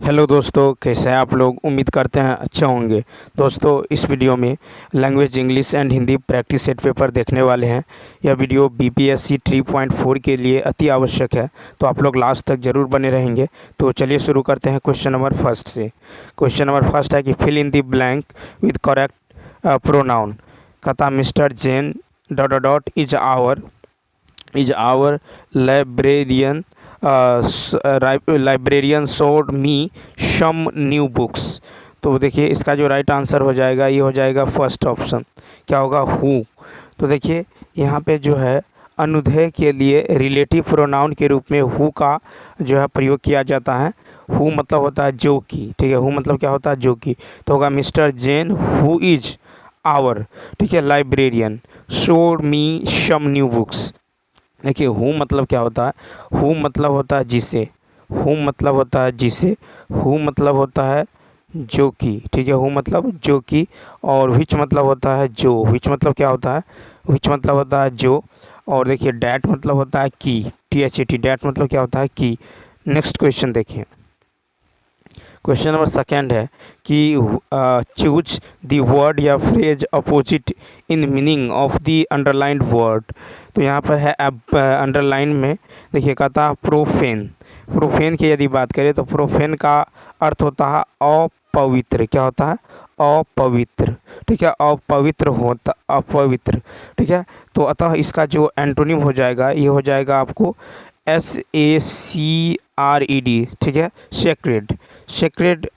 Hello दोस्तों, कैसे हैं आप लोग। उम्मीद करते हैं अच्छे होंगे। दोस्तों, इस वीडियो में language English and Hindi practice set paper देखने वाले हैं। यह वीडियो बीपीएससी 3.4 के लिए अति आवश्यक है, तो आप लोग लास्ट तक ज़रूर बने रहेंगे। तो चलिए शुरू करते हैं क्वेश्चन नंबर फर्स्ट से। क्वेश्चन नंबर फर्स्ट है कि fill in the blank with correct pronoun. कहता Mister Jain dot dot dot is our librarian librarian showed me some new books. तो देखिए इसका जो राइट आंसर हो जाएगा ये हो जाएगा फर्स्ट ऑप्शन। क्या होगा? हु। तो देखिए यहाँ पे जो है अनुधेय के लिए रिलेटिव प्रोनाउन के रूप में हु का जो है प्रयोग किया जाता है। हु मतलब होता है जो कि, ठीक है। हु मतलब क्या होता है? जो कि। तो होगा Mister Jain who is our, ठीक है, librarian showed me some new books. देखिए हु मतलब क्या होता है? हु मतलब होता है जिसे, हु मतलब होता है जिसे, हु मतलब होता है जो कि, ठीक है। हु मतलब जो कि। और विच मतलब होता है जो। विच मतलब क्या होता है? विच मतलब होता है जो। और देखिए डैट मतलब होता है की, THAT। डैट मतलब क्या होता है? की। नेक्स्ट क्वेश्चन देखिए। क्वेश्चन नंबर सेकेंड है कि चूज द वर्ड या phrase opposite in meaning of the underlined word. तो यहाँ पर है अंडरलाइन में देखिए कहता है प्रोफेन। प्रोफेन की यदि बात करें तो प्रोफेन का अर्थ होता है अपवित्र। क्या होता है? अपवित्र, ठीक है। अपवित्र होता, अपवित्र, ठीक है। तो अतः इसका जो एंटोनिम हो जाएगा ये हो जाएगा आपको SACRED, ठीक है। सेक्रेड, सेक्रेड,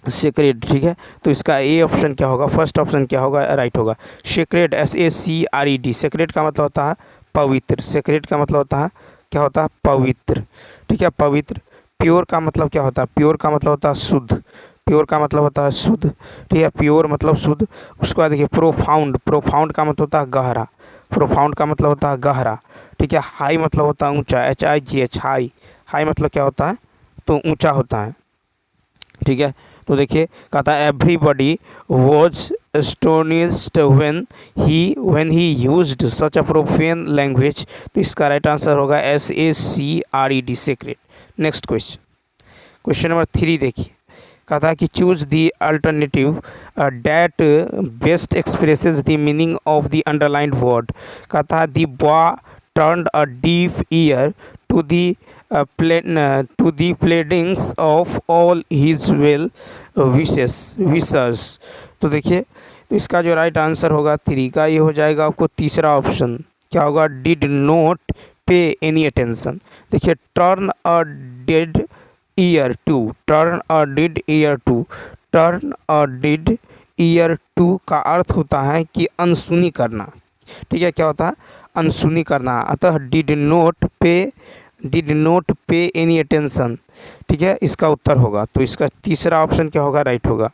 सेक्रेड, ठीक है। तो इसका ए ऑप्शन क्या होगा? फर्स्ट ऑप्शन क्या होगा? राइट होगा। Sacred, SACRED। सेक्रेड का मतलब होता है पवित्र। सेक्रेड का मतलब होता है क्या होता है? पवित्र, ठीक है, पवित्र। प्योर का मतलब क्या होता है? प्योर का मतलब होता है शुद्ध। प्योर का मतलब होता है शुद्ध, ठीक है। प्योर मतलब शुद्ध। उसके बाद देखिए प्रोफाउंड। प्रोफाउंड का मतलब होता है गहरा। प्रोफाउंड का मतलब होता है गहरा, ठीक है। हाई मतलब होता है ऊंचा, HIGH, हाई। हाई मतलब क्या होता है? तो ऊंचा होता है, ठीक है। तो देखिए कहता है everybody was astonished when he used such a profane language. तो इसका राइट आंसर होगा SACRED, sacred. Next question, question number 3 देखिए। कहता है कि choose the alternative that best expresses the meaning of the underlined word. कहता है the boy turned a deaf ear to the pleadings of all his well wishers। तो देखिए तो इसका जो राइट आंसर होगा 3 का ये हो जाएगा आपको तीसरा ऑप्शन। क्या होगा? Did not pay any attention. देखिए turn a deaf ear to, turn a deaf ear to, turn a deaf ear to का अर्थ होता है कि अनसुनी करना, ठीक है। क्या होता है? अनसुनी करना। अतः डिड नोट पे एनी अटेंशन, ठीक है, इसका उत्तर होगा। तो इसका तीसरा ऑप्शन क्या होगा? राइट होगा,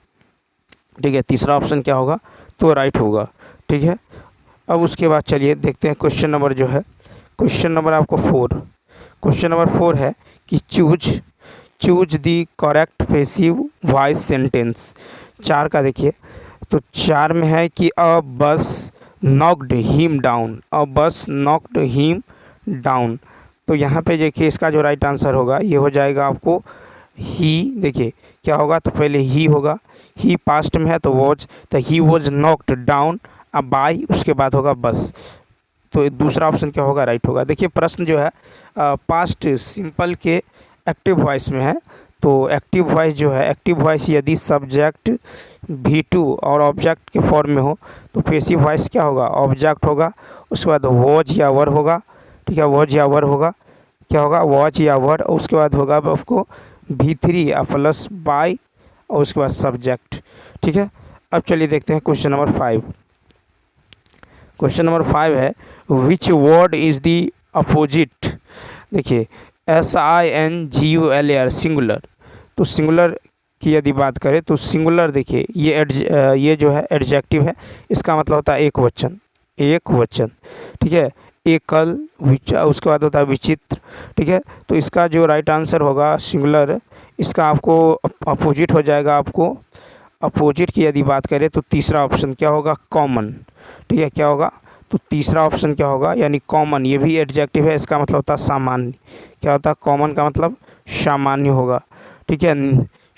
ठीक है। तीसरा ऑप्शन क्या होगा? तो राइट होगा, ठीक है। अब उसके बाद चलिए देखते हैं क्वेश्चन नंबर जो है, क्वेश्चन नंबर आपको 4। क्वेश्चन नंबर 4 है कि choose the correct passive voice sentence. 4 का देखिए तो 4 में है कि अ बस नॉक्ड हिम डाउन, अ बस नॉक्ड हिम डाउन। तो यहाँ पे देखिए इसका जो राइट आंसर होगा ये हो जाएगा आपको ही। देखिए क्या होगा? तो पहले ही होगा, ही पास्ट में है तो वॉज, तो ही वॉज नॉक्ड डाउन अब बाय, उसके बाद होगा बस। तो दूसरा ऑप्शन क्या होगा? राइट होगा। देखिए प्रश्न जो है पास्ट सिंपल के एक्टिव वॉइस में है। तो एक्टिव वॉइस जो है, एक्टिव वॉइस यदि सब्जेक्ट V2 और ऑब्जेक्ट के फॉर्म में हो तो पैसिव वॉइस क्या होगा? ऑब्जेक्ट होगा। उसके बाद वॉज या वर होगा, ठीक है। वॉज या वर होगा, क्या होगा? वॉज या वर। और उसके बाद होगा आपको V3 या प्लस बाय और उसके बाद सब्जेक्ट, ठीक है। अब चलिए देखते हैं क्वेश्चन नंबर 5। क्वेश्चन नंबर 5 है which word is the opposite. देखिए SINGULAR, सिंगुलर। तो सिंगुलर की यदि बात करें तो सिंगुलर देखिए ये जो है एडजेक्टिव है, इसका मतलब होता है एक वचन, एक वचन, ठीक है। एकल, उसके बाद होता है विचित्र, ठीक है। तो इसका जो राइट आंसर होगा सिंगुलर, इसका आपको अपोजिट हो जाएगा। आपको अपोजिट की यदि बात करें तो तीसरा ऑप्शन क्या होगा? कॉमन, ठीक है। क्या होगा? तो तीसरा ऑप्शन क्या होगा? यानी कॉमन, ये भी एडजेक्टिव है, इसका मतलब होता है सामान्य। क्या होता है? कॉमन का मतलब सामान्य होगा, ठीक है,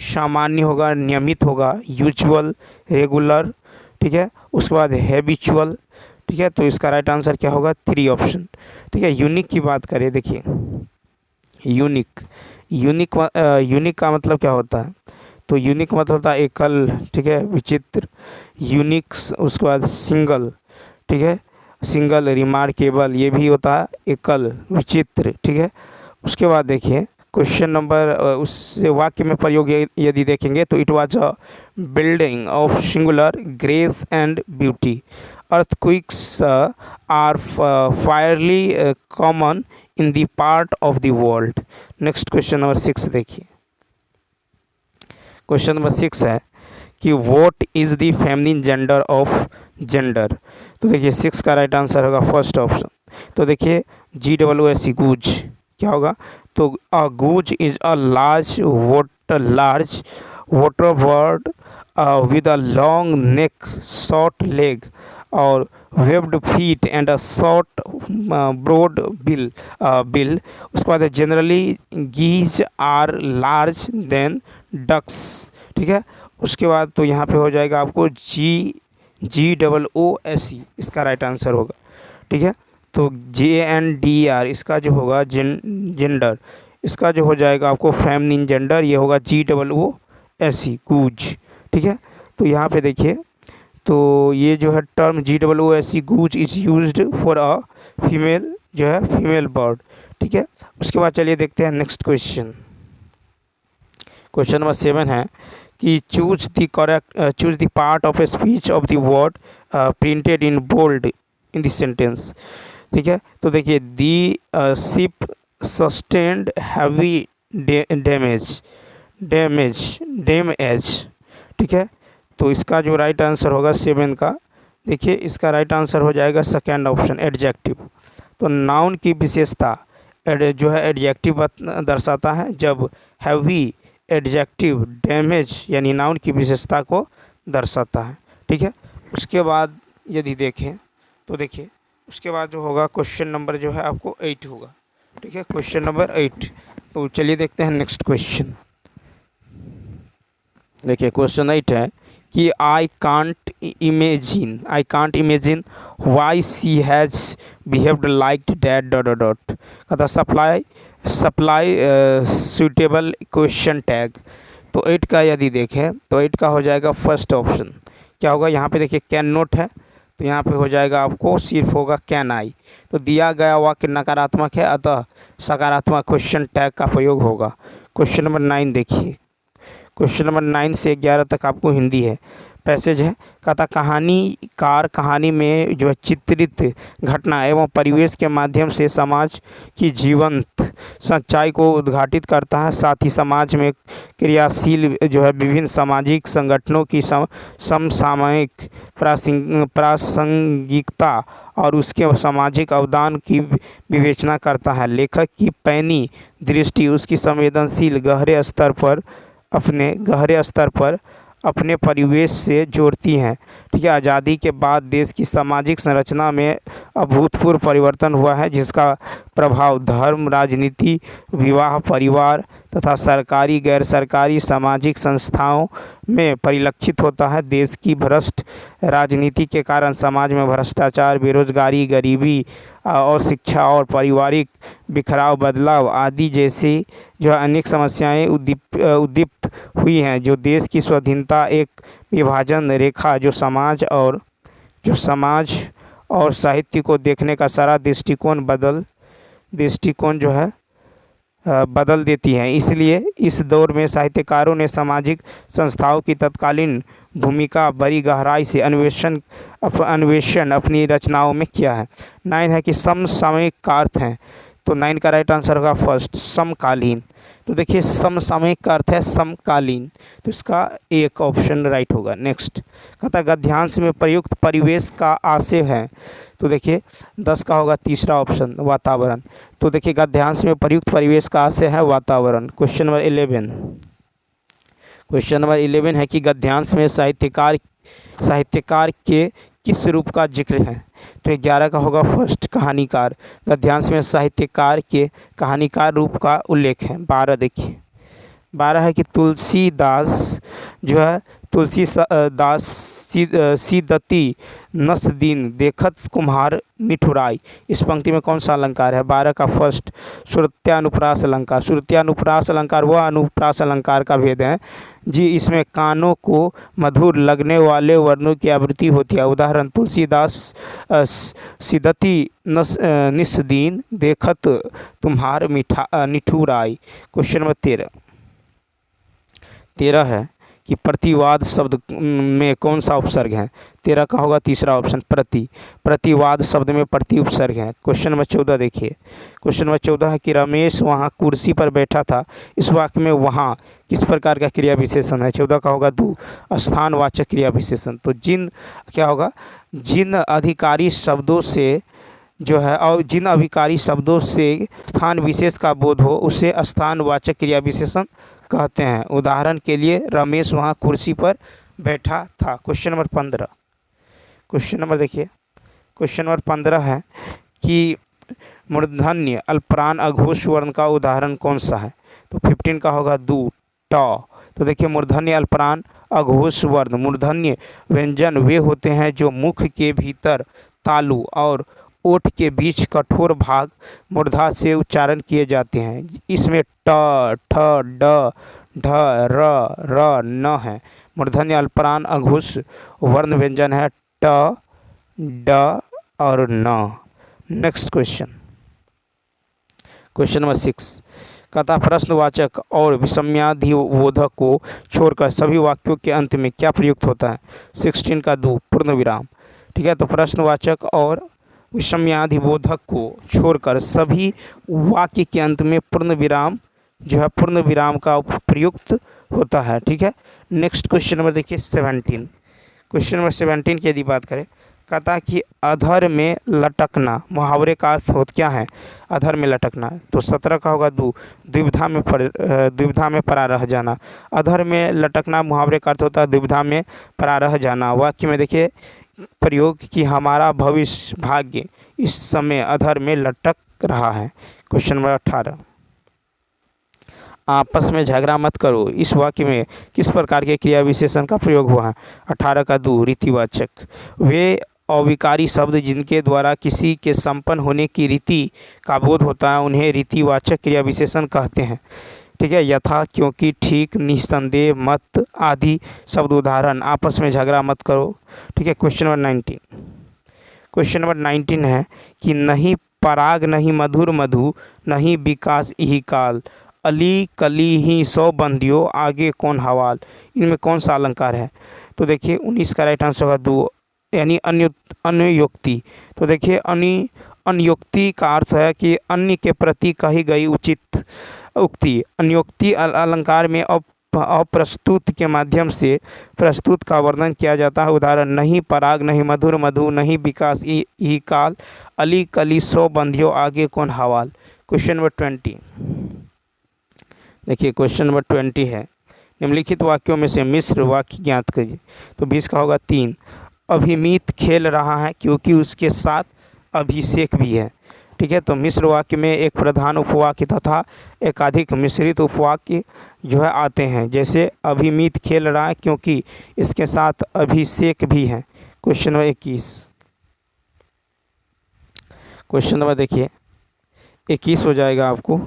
सामान्य होगा, नियमित होगा, यूजुअल, रेगुलर, ठीक है, उसके बाद हैबिचुअल, ठीक है। तो इसका राइट आंसर क्या होगा, 3 ऑप्शन, ठीक है। यूनिक की बात करें, देखिए यूनिक, यूनिक का मतलब क्या होता है, तो यूनिक मतलब होता है एकल, ठीक है, विचित्र, यूनिक्स, उसके बाद सिंगल, ठीक है, सिंगल, रिमार्केबल, ये भी होता है एकल, विचित्र, ठीक है। उसके बाद देखिए क्वेश्चन नंबर, उस वाक्य में प्रयोग यदि देखेंगे तो it was a building of singular grace and beauty, earthquakes are fairly common in the part of the world. Next question number 6 देखिए, क्वेश्चन नंबर 6 है कि what is the feminine gender of gender. तो देखिए 6 का right answer होगा first option. तो देखिए GWS goose क्या होगा, तो a goose is a large water bird with a long neck, short leg और webbed feet and a short broad bill. उसके बाद generally geese are large than ducks, ठीक है। उसके बाद तो यहाँ पे हो जाएगा आपको GOOSE इसका राइट आंसर होगा, ठीक है। तो JNDR इसका जो होगा जेंडर, इसका जो हो जाएगा आपको फेमिनिन जेंडर, ये होगा GOOSE गूज, ठीक है। तो यहाँ पे देखिए, तो ये जो है term GOOSE goose is used for a female, जो है फीमेल बर्ड, ठीक है। उसके बाद चलिए देखते हैं नेक्स्ट क्वेश्चन। क्वेश्चन नंबर 7 है कि choose the part of a speech of the word printed in bold in the sentence, ठीक है। तो देखिए the ship sustained heavy damage, ठीक है। तो इसका जो राइट आंसर होगा 7 का, देखिए इसका राइट आंसर हो जाएगा सेकेंड ऑप्शन एडजेक्टिव। तो नाउन की विशेषता जो है एडजेक्टिव दर्शाता है, जब हैवी एडजेक्टिव डैमेज यानी नाउन की विशेषता को दर्शाता है, ठीक है। उसके बाद यदि देखें तो देखिए उसके बाद जो होगा क्वेश्चन नंबर जो है आपको 8 होगा, ठीक है, क्वेश्चन नंबर 8। तो चलिए देखते हैं नेक्स्ट क्वेश्चन। देखिए क्वेश्चन 8 है कि I can't imagine why she has behaved like that dot dot dot, कहता सप्लाई सूटेबल क्वेश्चन टैग। तो 8 का यदि देखें तो 8 का हो जाएगा फर्स्ट ऑप्शन, क्या होगा, यहाँ पे देखिए कैन नोट है, तो यहाँ पे हो जाएगा आपको सिर्फ होगा कैन आई। तो दिया गया वाक्य नकारात्मक है, अतः सकारात्मक क्वेश्चन टैग का प्रयोग होगा। क्वेश्चन नंबर 9 देखिए, क्वेश्चन नंबर 9 से 11 तक आपको हिंदी है, पैसेज है, कहता कहानीकार कहानी में जो है चित्रित घटना एवं परिवेश के माध्यम से समाज की जीवंत सच्चाई को उद्घाटित करता है, साथ ही समाज में क्रियाशील जो है विभिन्न सामाजिक संगठनों की समसामयिक प्रासंगिकता और उसके सामाजिक अवदान की विवेचना करता है। लेखक की पैनी दृष्टि उसकी संवेदनशील गहरे स्तर पर अपने परिवेश से जोड़ती हैं, ठीक है। आज़ादी के बाद देश की सामाजिक संरचना में अभूतपूर्व परिवर्तन हुआ है, जिसका प्रभाव धर्म, राजनीति, विवाह, परिवार तथा सरकारी गैर सरकारी सामाजिक संस्थाओं में परिलक्षित होता है। देश की भ्रष्ट राजनीति के कारण समाज में भ्रष्टाचार, बेरोजगारी, गरीबी और शिक्षा और पारिवारिक बिखराव, बदलाव आदि जैसी जो अनेक समस्याएं उद्दीप्त हुई हैं, जो देश की स्वाधीनता एक विभाजन रेखा जो समाज और साहित्य को देखने का सारा दृष्टिकोण जो है बदल देती हैं। इसलिए इस दौर में साहित्यकारों ने सामाजिक संस्थाओं की तत्कालीन भूमिका बड़ी गहराई से अन्वेषण अपनी रचनाओं में किया है। 9 है कि समसामयिक का अर्थ है, तो 9 का राइट आंसर होगा फर्स्ट समकालीन। तो देखिए समसामयिक का अर्थ है समकालीन, तो इसका एक ऑप्शन राइट होगा। नेक्स्ट कहता है गद्यांश में प्रयुक्त परिवेश का आशय है, तो देखिए 10 का होगा तीसरा ऑप्शन वातावरण। तो देखिए गद्यांश में प्रयुक्त परिवेश का आशय है वातावरण। क्वेश्चन नंबर 11 है कि गद्यांश में साहित्यकार के किस रूप का जिक्र है, तो 11 का होगा फर्स्ट कहानीकार। गद्यांश में साहित्यकार के कहानीकार रूप का उल्लेख है। 12 देखिए 12 है कि तुलसीदास जो है दास सीदती नसदीन देखत कुम्हार निठुराई। इस पंक्ति में कौन सा अलंकार है? 12 का फर्स्ट श्रुत्यानुप्रास अलंकार। श्रुत्यानुप्रास अलंकार वह अनुप्रास अलंकार का भेद है जी इसमें कानों को मधुर लगने वाले वर्णों की आवृत्ति होती है। उदाहरण तुलसीदास सिदती निस्दीन देखत तुम्हार निठुराई। क्वेश्चन नंबर 13 है कि प्रतिवाद शब्द में कौन सा उपसर्ग है? 13 का होगा तीसरा ऑप्शन प्रति। प्रतिवाद शब्द में प्रति उपसर्ग है। क्वेश्चन नंबर 14 देखिए। क्वेश्चन नंबर 14 है कि रमेश वहाँ कुर्सी पर बैठा था। इस वाक्य में वहाँ किस प्रकार का क्रिया विशेषण है? 14 का होगा दू स्थानवाचक क्रिया विशेषण। तो क्या होगा? जिन अधिकारी शब्दों से जो है और जिन अभिकारी शब्दों से स्थान विशेष का बोध हो उसे स्थानवाचक क्रिया विशेषण कहते हैं। उदाहरण के लिए रमेश वहाँ कुर्सी पर बैठा था। Question number 15। क्वेश्चन नंबर देखिए। क्वेश्चन नंबर 15 है कि मूर्धन्य अल्पप्राण अघोष वर्ण का उदाहरण कौन सा है? तो 15 का होगा दू ट। तो देखिए मूर्धन्य अल्पप्राण अघोष वर्ण मूर्धन्य व्यंजन वे होते हैं जो मुख के भीतर तालु और ओठ के बीच कठोर भाग मूर्धा से उच्चारण किए जाते हैं। इसमें ट, ठ, ड, ढ, र, न है। मूर्धन्य अल्पप्राण अघोष वर्ण व्यंजन है ट, ड और न। Next question. क्वेश्चन नंबर 6 कहता प्रश्नवाचक और विषम्याधिबोधक को छोड़कर सभी वाक्यों के अंत में क्या प्रयुक्त होता है? 16 का दो पूर्ण विराम। ठीक है, तो प्रश्नवाचक और विषम्याधिबोधक को छोड़कर सभी वाक्य के अंत में पूर्ण विराम जो है पूर्ण विराम का प्रयुक्त होता है। ठीक है, नेक्स्ट क्वेश्चन नंबर देखिए 17। क्वेश्चन नंबर 17 की यदि बात करें कहता कि अधर में लटकना मुहावरे का अर्थ होता क्या है? अधर में लटकना। तो 17 का होगा द्विविधा में परा रह जाना। अधर में लटकना मुहावरे का अर्थ होता है द्विविधा में परा रह जाना। वाक्य में देखिए प्रयोग कि हमारा भविष्य भाग्य इस समय अधर में लटक रहा है। क्वेश्चन नंबर 18 आपस में झगड़ा मत करो। इस वाक्य में किस प्रकार के क्रिया विशेषण का प्रयोग हुआ है? 18 का दो रीतिवाचक। वे अविकारी शब्द जिनके द्वारा किसी के संपन्न होने की रीति का बोध होता है उन्हें रीतिवाचक क्रिया विशेषण कहते हैं। ठीक है, यथा, क्योंकि, ठीक, निस्संदेह, मत आदि शब्द उदाहरण। आपस में झगड़ा मत करो। ठीक है, क्वेश्चन नंबर 19। क्वेश्चन नंबर 19 है कि नहीं पराग नहीं मधुर मधु नहीं विकास यही काल अली कली ही सौ बंदियों आगे कौन हवाल। इनमें कौन सा अलंकार है? तो देखिए 19 का राइट आंसर होगा दो यानी अन्योक्ति। तो देखिए अन्योक्ति का अर्थ है कि अन्य के प्रति कही गई उचित उक्ति। अन्योक्ति अलंकार में अप्रस्तुत के माध्यम से प्रस्तुत का वर्णन किया जाता है। उदाहरण नहीं पराग नहीं मधुर मधु नहीं विकास यही काल अली कली सौ बंदियों आगे कौन हवाल। क्वेश्चन नंबर 20 देखिए। क्वेश्चन नंबर 20 है निम्नलिखित वाक्यों में से मिश्र वाक्य ज्ञात कीजिए। तो 20 का होगा 3 अभिमीत खेल रहा है क्योंकि उसके साथ अभिषेक भी है। ठीक है, तो मिश्र वाक्य में एक प्रधान उपवाक्य तथा एकाधिक मिश्रित उपवाक्य जो है आते हैं। जैसे अभिमीत खेल रहा है क्योंकि इसके साथ अभिषेक भी है। Question number 21। क्वेश्चन नंबर देखिए 21 हो जाएगा आपको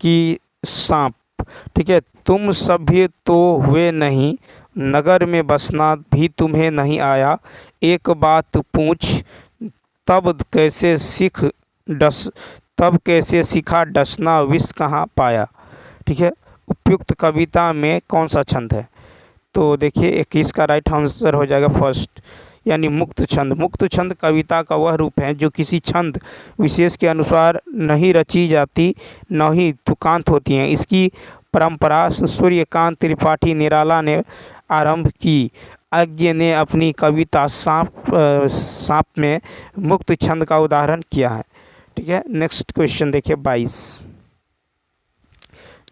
कि सांप। ठीक है, तुम सभ्य तो हुए नहीं नगर में बसना भी तुम्हें नहीं आया एक बात पूछ तब कैसे सीखा डसना विष कहाँ पाया। ठीक है, उपयुक्त कविता में कौन सा छंद है? तो देखिए 21 का राइट आंसर हो जाएगा फर्स्ट यानी मुक्त छंद। मुक्त छंद कविता का वह रूप है जो किसी छंद विशेष के अनुसार नहीं रची जाती न ही तुकांत होती हैं। इसकी परंपरा सूर्यकांत त्रिपाठी निराला ने आरंभ की। अज्ञ ने अपनी कविता सांप में मुक्त छंद का उदाहरण किया है। ठीक है, नेक्स्ट क्वेश्चन देखिए 22।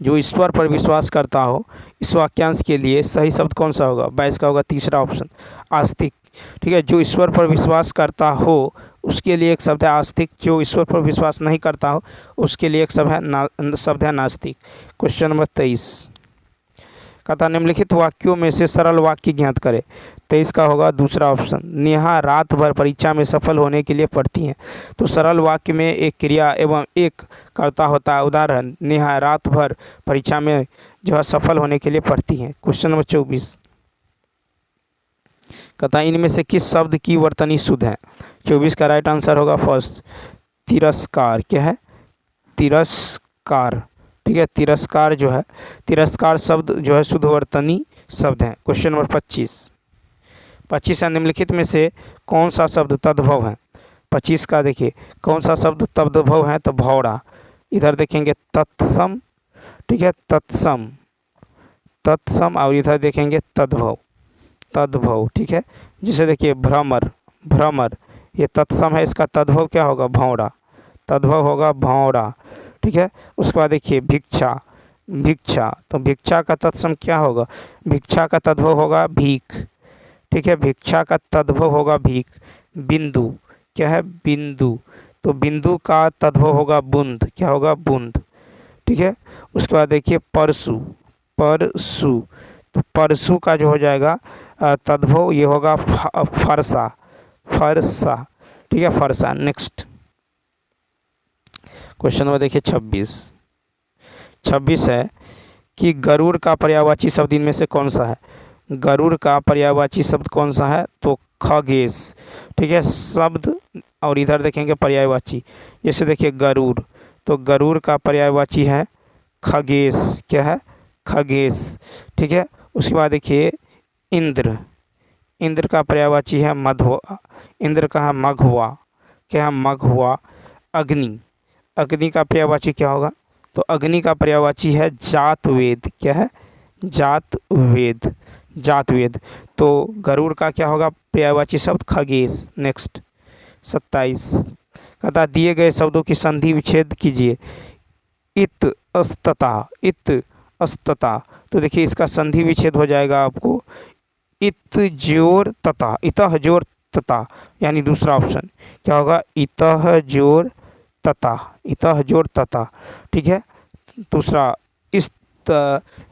जो ईश्वर पर विश्वास करता हो इस वाक्यांश के लिए सही शब्द कौन सा होगा? 22 का होगा तीसरा ऑप्शन आस्तिक। ठीक है, जो ईश्वर पर विश्वास करता हो उसके लिए एक शब्द है आस्तिक, जो ईश्वर पर विश्वास नहीं करता हो उसके लिए एक शब्द है नास्तिक। क्वेश्चन नंबर 23 कहता निम्नलिखित वाक्यों में से सरल वाक्य ज्ञात करें। 23 का होगा दूसरा ऑप्शन, नेहा रात भर परीक्षा में सफल होने के लिए पढ़ती हैं। तो सरल वाक्य में एक क्रिया एवं एक कर्ता होता है। उदाहरण, नेहा रात भर परीक्षा में जो है सफल होने के लिए पढ़ती हैं। क्वेश्चन नंबर 24 कहता इनमें से किस शब्द की वर्तनी शुद्ध है। 24 का राइट आंसर होगा फर्स्ट, तिरस्कार। क्या है? तिरस्कार। ठीक है, तिरस्कार जो है, तिरस्कार शब्द जो है शुद्ध वर्तनी शब्द है। क्वेश्चन नंबर 25 है निम्नलिखित में से कौन सा शब्द तद्भव है। 25 का देखिए कौन सा शब्द तद्भव है, तो भौरा। इधर देखेंगे तत्सम, ठीक है, तत्सम, तत्सम, और इधर देखेंगे तद्भव, तद्भव। ठीक है, जिसे देखिए भ्रमर, भ्रमर, ये तत्सम है, इसका तद्भव क्या होगा? भौरा, तद्भव होगा भौरा। ठीक है, उसके बाद देखिए भिक्षा, भिक्षा, तो भिक्षा का तत्सम क्या होगा? भिक्षा का तद्भव होगा भीख। ठीक है, भिक्षा का तद्भव होगा भीख। बिंदु, क्या है? बिंदु, तो बिंदु का तद्भव होगा बूंद। क्या होगा? बूंद। ठीक है, उसके बाद देखिए परसु, परसु, तो परसु का जो हो जाएगा तद्भव ये होगा फरसा, फरसा। ठीक है, फरसा। नेक्स्ट क्वेश्चन नंबर देखिए 26 है कि गरुड़ का पर्यायवाची शब्द इनमें से कौन सा है। गरुड़ का पर्यायवाची शब्द कौन सा है? तो खगेश। ठीक है, शब्द, और इधर देखेंगे पर्यायवाची, जैसे देखिए गरुड़, तो गरुड़ का पर्यायवाची है खगेश। क्या है? खगेश। ठीक है, उसके बाद देखिए इंद्र, इंद्र का पर्यायवाची है मधुआ, इंद्र का है मघवा। क्या है? मघवा। अग्नि, अग्नि का पर्यायवाची क्या होगा? तो अग्नि का पर्यायवाची है जातवेद। क्या है? जातवेद, जातवेद। तो गरुड़ का क्या होगा पर्यायवाची शब्द? खगेश। नेक्स्ट 27 कहता दिए गए शब्दों की संधि विच्छेद कीजिए। इत अस्तता, इत अस्तता, तो देखिए इसका संधि विच्छेद हो जाएगा आपको इत जोर तता, इतः जोर तता, यानी दूसरा ऑप्शन क्या होगा? इतः जोर तता, इतः जोर तता। ठीक है, दूसरा इस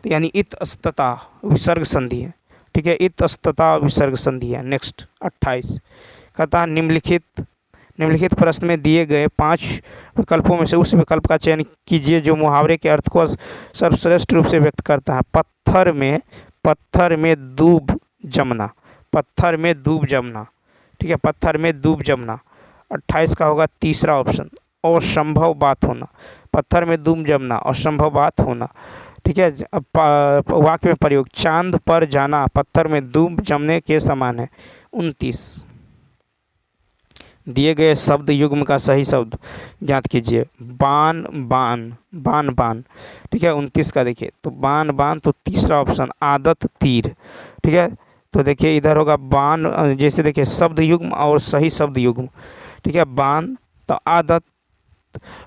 यानी इत अस्तता विसर्ग संधि है। ठीक है, इत अस्तता विसर्ग संधि है। नेक्स्ट 28 कहता निम्नलिखित प्रश्न में दिए गए 5 विकल्पों में से उस विकल्प का चयन कीजिए जो मुहावरे के अर्थ को सर्वश्रेष्ठ रूप से व्यक्त करता है। पत्थर में दूब जमना, पत्थर में दूब जमना। ठीक है, पत्थर में दूब जमना। 28 का होगा तीसरा ऑप्शन, असंभव बात होना। पत्थर में दूब जमना, असंभव बात होना। ठीक है, वाक्य में प्रयोग, चांद पर जाना पत्थर में दूब जमने के समान है। 29 दिए गए शब्द युग्म का सही शब्द ज्ञात कीजिए। बान, बान, बान, बान। ठीक है, 29 का देखिए तो बान, बान, तो तीसरा ऑप्शन आदत, तीर। ठीक है, तो देखिए इधर होगा बान, जैसे देखिए शब्द युग्म और सही शब्द युग्म। ठीक है, बान तो आदत,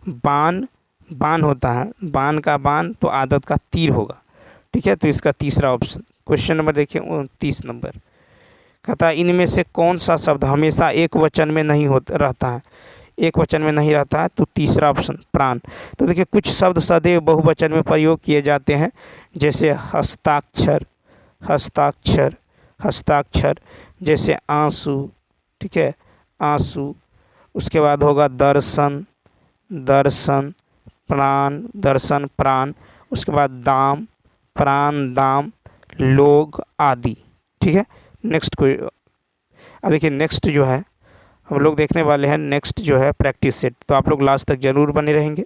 बान, बान होता है, बान का बान, तो आदत का तीर होगा। ठीक है, तो इसका तीसरा ऑप्शन। क्वेश्चन नंबर देखिए 29 नंबर कहता है इनमें से कौन सा शब्द हमेशा एक वचन में नहीं रहता है। एक वचन में नहीं रहता है, तो तीसरा ऑप्शन प्राण। तो देखिए कुछ शब्द सदैव बहुवचन में प्रयोग किए जाते हैं, जैसे हस्ताक्षर, हस्ताक्षर, हस्ताक्षर, जैसे आंसू। ठीक है, आंसू। उसके बाद होगा दर्शन, दर्शन, प्राण, दर्शन, प्राण। उसके बाद दाम, प्राण, दाम, लोग आदि। ठीक है, नेक्स्ट कोई अब देखिए नेक्स्ट जो है हम लोग देखने वाले हैं, नेक्स्ट जो है प्रैक्टिस सेट। तो आप लोग लास्ट तक जरूर बने रहेंगे।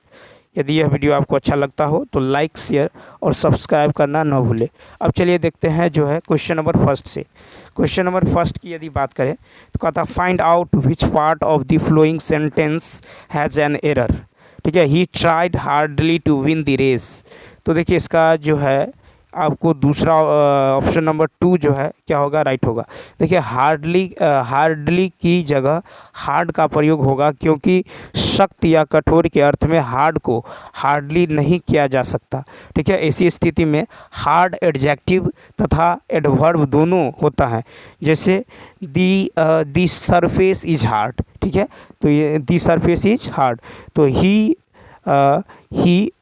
यदि यह वीडियो आपको अच्छा लगता हो तो लाइक, शेयर और सब्सक्राइब करना न भूलें। अब चलिए देखते हैं जो है क्वेश्चन नंबर फर्स्ट से। क्वेश्चन नंबर फर्स्ट की यदि बात करें तो कहता find out which part of the following sentence has an error. ठीक है, he tried hardly to win the race. तो देखिए इसका जो है आपको दूसरा ऑप्शन नंबर 2 जो है क्या होगा, राइट होगा। देखिए हार्डली की जगह हार्ड का प्रयोग होगा, क्योंकि सख्त या कठोर के अर्थ में हार्ड को हार्डली नहीं किया जा सकता। ठीक है, ऐसी स्थिति में हार्ड एडजेक्टिव तथा एडवर्ब दोनों होता है। जैसे दी सरफेस इज हार्ड, ठीक है, तो ये दी सरफेस इज हार्ड, तो ही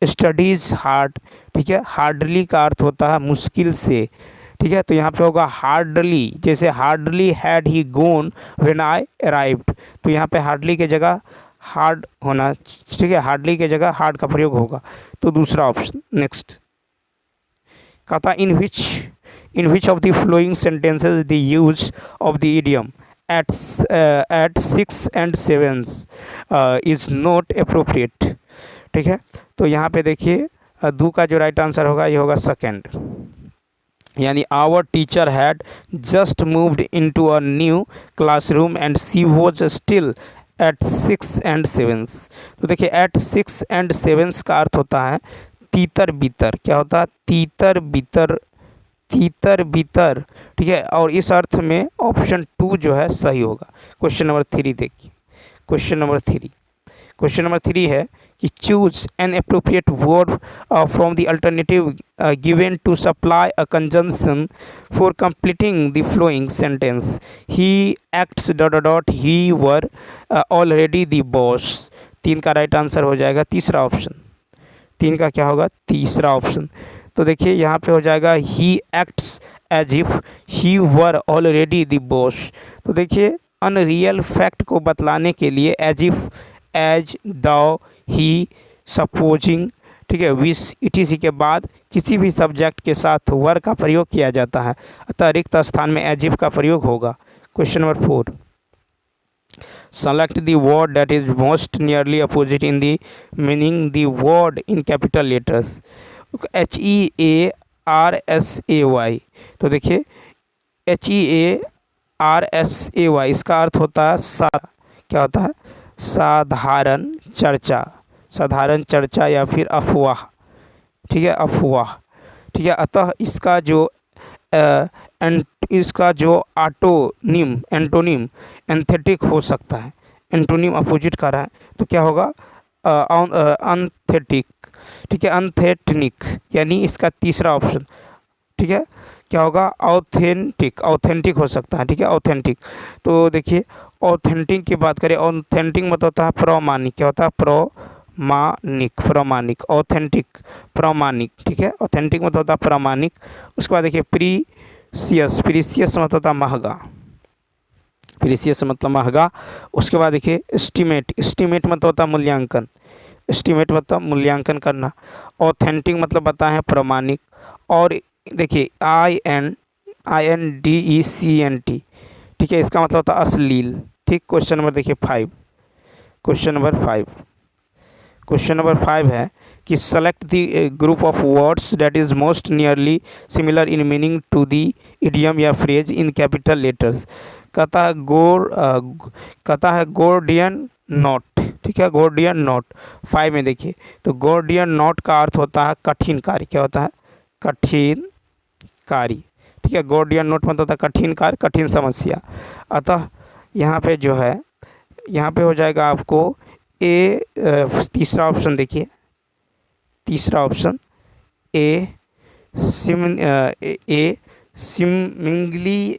स्टडीज़ हार्ड, ठीक है, हार्डली का अर्थ होता है मुश्किल से। ठीक है, तो यहाँ पे होगा हार्डली, जैसे hardly had he gone when I arrived, तो यहाँ पे हार्डली के जगह हार्ड होना, ठीक है, हार्डली के जगह हार्ड का प्रयोग होगा। तो दूसरा ऑप्शन नेक्स्ट कहता in which of the following sentences the use of the idiom at 6 and 7 is not appropriate। ठीक है, तो यहाँ पे देखिए दो का जो राइट आंसर होगा ये होगा सेकंड, यानी our teacher had just moved into a new classroom and she was still at 6 and 7। तो देखिए एट 6 and 7 का अर्थ होता है तीतर बीतर, क्या होता है, तीतर बीतर, तीतर बीतर। ठीक है, और इस अर्थ में ऑप्शन 2 जो है सही होगा। क्वेश्चन नंबर 3 देखिए, क्वेश्चन नंबर 3 है कि choose an appropriate word from the alternative given to supply a conjunction for completing the following sentence. He acts dot dot he were already the boss. 3 का right answer हो जाएगा तीसरा option. 3 का क्या होगा, तीसरा ऑप्शन। तो देखिए यहाँ पे हो जाएगा he acts as if he were already the boss. तो देखिए अनरियल फैक्ट को बतलाने के लिए एज इफ, एज, दाउ, ही, सपोजिंग, ठीक है, विश, इटीसी के बाद किसी भी सब्जेक्ट के साथ वर का प्रयोग किया जाता है, अतः रिक्त स्थान में एज इफ का प्रयोग होगा। Question number 4 select the word that is most nearly opposite in the meaning the word in capital letters। HEARSAY, तो देखिए HEARSAY इसका अर्थ होता है क्या होता है, साधारण चर्चा, साधारण चर्चा या फिर अफवाह। ठीक है, अफवाह। ठीक है, अतः इसका जो एंटोनिम एंथेटिक हो सकता है। एंटोनिम अपोजिट का रहा है तो क्या होगा, अनथेटिक। ठीक है, अनथेटनिक, यानी इसका तीसरा ऑप्शन। ठीक है, क्या होगा, ऑथेंटिक, ऑथेंटिक हो सकता है। ठीक है, ऑथेंटिक। तो देखिए ऑथेंटिक की बात करें, ऑथेंटिक मतलब होता है प्रमाणिक, क्या होता है, प्रमाणिक, ऑथेंटिक, प्रमाणिक। ठीक है, ऑथेंटिक मतलब होता है प्रमाणिक। उसके बाद देखिए प्रीसियस मतलब होता है महंगा, प्रीसियस मतलब महंगा। उसके बाद देखिए एस्टीमेट मतलब होता है मूल्यांकन, एस्टीमेट मतलब मूल्यांकन करना। ऑथेंटिक मतलब बताएं प्रमाणिक। और देखिए INDECENT, ठीक है, इसका मतलब होता है अश्लील। ठीक, क्वेश्चन नंबर देखिए 5, क्वेश्चन नंबर 5 है कि select the group of words that is most nearly similar in meaning to the idiom या फ्रेज इन कैपिटल लेटर्स। कहता है गोर्डियन नॉट। ठीक है, गोर्डियन नॉट 5 में देखिए, तो गोर्डियन नॉट का अर्थ होता है कठिन कार्य, क्या होता है, कठिन कार्य। ठीक है, गोर्डियन नॉट मतलब होता है कठिन कार्य, कठिन समस्या। अतः यहाँ पे जो है, यहाँ पे हो जाएगा आपको तीसरा ऑप्शन देखिए, तीसरा ऑप्शन ए सिमिंगली